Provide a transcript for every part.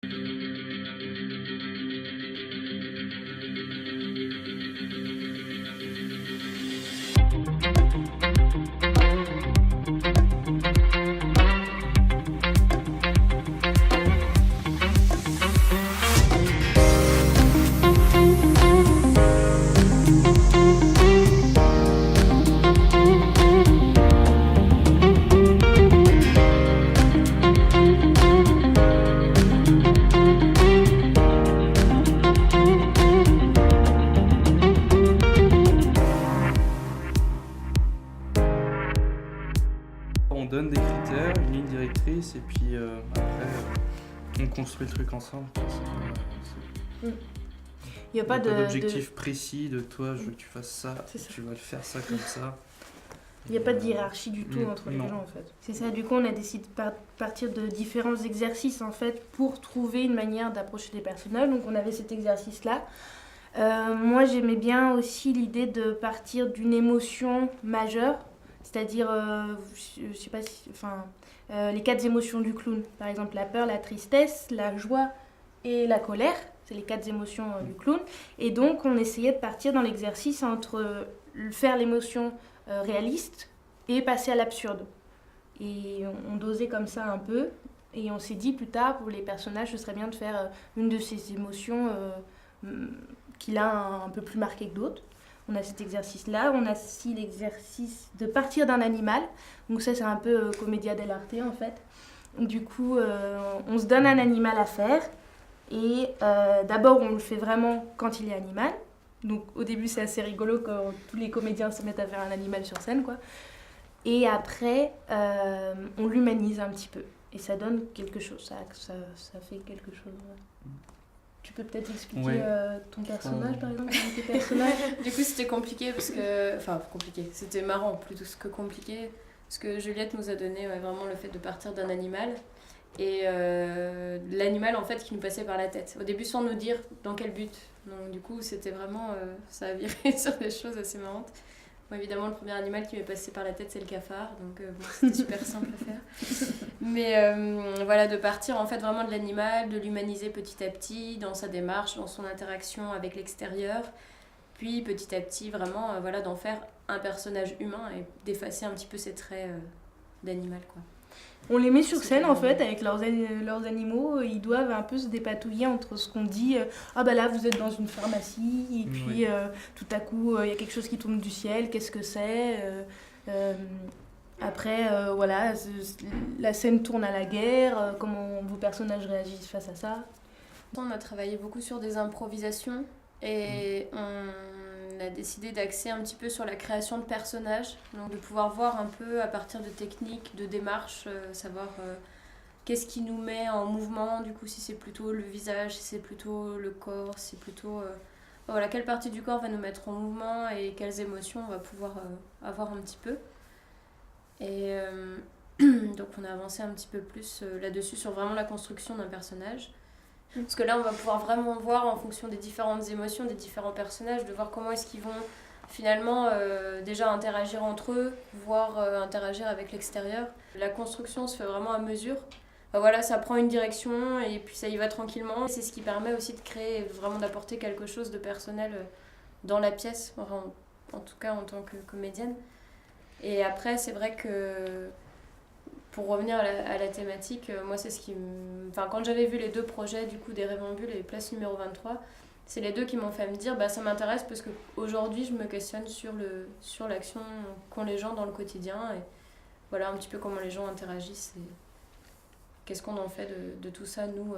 On donne des critères, une ligne directrice, et puis après, on construit le truc ensemble. Il n'y a pas d'objectif précis de toi, je veux que tu fasses ça, C'est ça. tu vas le faire ça comme ça. Il n'y a pas de hiérarchie du tout entre les non. gens en fait. C'est ça, du coup on a décidé de partir de différents exercices en fait pour trouver une manière d'approcher les personnages. Donc on avait cet exercice-là. Moi j'aimais bien aussi l'idée de partir d'une émotion majeure, c'est-à-dire, je sais pas si, les 4 émotions du clown. Par exemple la peur, la tristesse, la joie et la colère. C'est les 4 émotions du clown. Et donc on essayait de partir dans l'exercice entre faire l'émotion réaliste et passer à l'absurde. Et on dosait comme ça un peu. Et on s'est dit plus tard, pour les personnages, ce serait bien de faire une de ces émotions qu'il a un peu plus marquée que d'autres. On a cet exercice-là. On a aussi l'exercice de partir d'un animal. Donc ça, c'est un peu commedia dell'arte, en fait. Du coup, on se donne un animal à faire. Et d'abord, on le fait vraiment quand il est animal. Donc au début, c'est assez rigolo quand tous les comédiens se mettent à faire un animal sur scène, quoi. Et après, on l'humanise un petit peu. Et ça donne quelque chose, ça fait quelque chose. Tu peux peut-être expliquer ton personnage, par exemple, tes personnages. Du coup, c'était compliqué parce que... Enfin, compliqué. C'était marrant plutôt que compliqué. Parce que Juliette nous a donné vraiment le fait de partir d'un animal. Et l'animal, en fait, qui nous passait par la tête. Au début, sans nous dire dans quel but. Donc, du coup, c'était vraiment... ça a viré sur des choses assez marrantes. Bon, évidemment, le premier animal qui m'est passé par la tête, c'est le cafard. Donc, bon, c'était super simple à faire. Mais voilà, de partir, en fait, vraiment de l'animal, de l'humaniser petit à petit, dans sa démarche, dans son interaction avec l'extérieur. Puis, petit à petit, vraiment, voilà, d'en faire un personnage humain et d'effacer un petit peu ses traits d'animal, quoi. On les met sur scène en fait avec leurs animaux, ils doivent un peu se dépatouiller entre ce qu'on dit, ah bah là vous êtes dans une pharmacie, et puis tout à coup il y a quelque chose qui tombe du ciel, qu'est-ce que c'est après voilà, la scène tourne à la guerre, comment vos personnages réagissent face à ça. On a travaillé beaucoup sur des improvisations et on a décidé d'axer un petit peu sur la création de personnages, donc de pouvoir voir un peu à partir de techniques, de démarches, savoir qu'est-ce qui nous met en mouvement, du coup si c'est plutôt le visage, si c'est plutôt le corps, si c'est plutôt... voilà, quelle partie du corps va nous mettre en mouvement et quelles émotions on va pouvoir avoir un petit peu. Et donc on a avancé un petit peu plus là-dessus sur vraiment la construction d'un personnage. Parce que là, on va pouvoir vraiment voir en fonction des différentes émotions, des différents personnages, de voir comment est-ce qu'ils vont finalement déjà interagir entre eux, voire interagir avec l'extérieur. La construction se fait vraiment à mesure. Enfin, voilà, ça prend une direction et puis ça y va tranquillement. C'est ce qui permet aussi de créer, vraiment d'apporter quelque chose de personnel dans la pièce, enfin, en tout cas en tant que comédienne. Et après, c'est vrai que... Pour revenir à la thématique, moi c'est ce qui Enfin, quand j'avais vu les 2 projets du coup des Rêvambules et Place numéro 23, c'est les 2 qui m'ont fait me dire ça m'intéresse parce qu'aujourd'hui je me questionne sur l'action qu'ont les gens dans le quotidien et voilà un petit peu comment les gens interagissent et qu'est-ce qu'on en fait de tout ça nous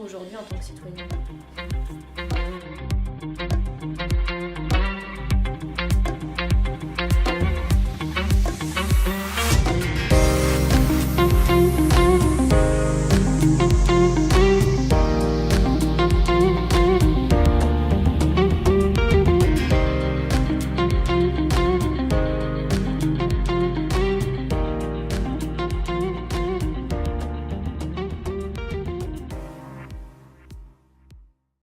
aujourd'hui en tant que citoyens.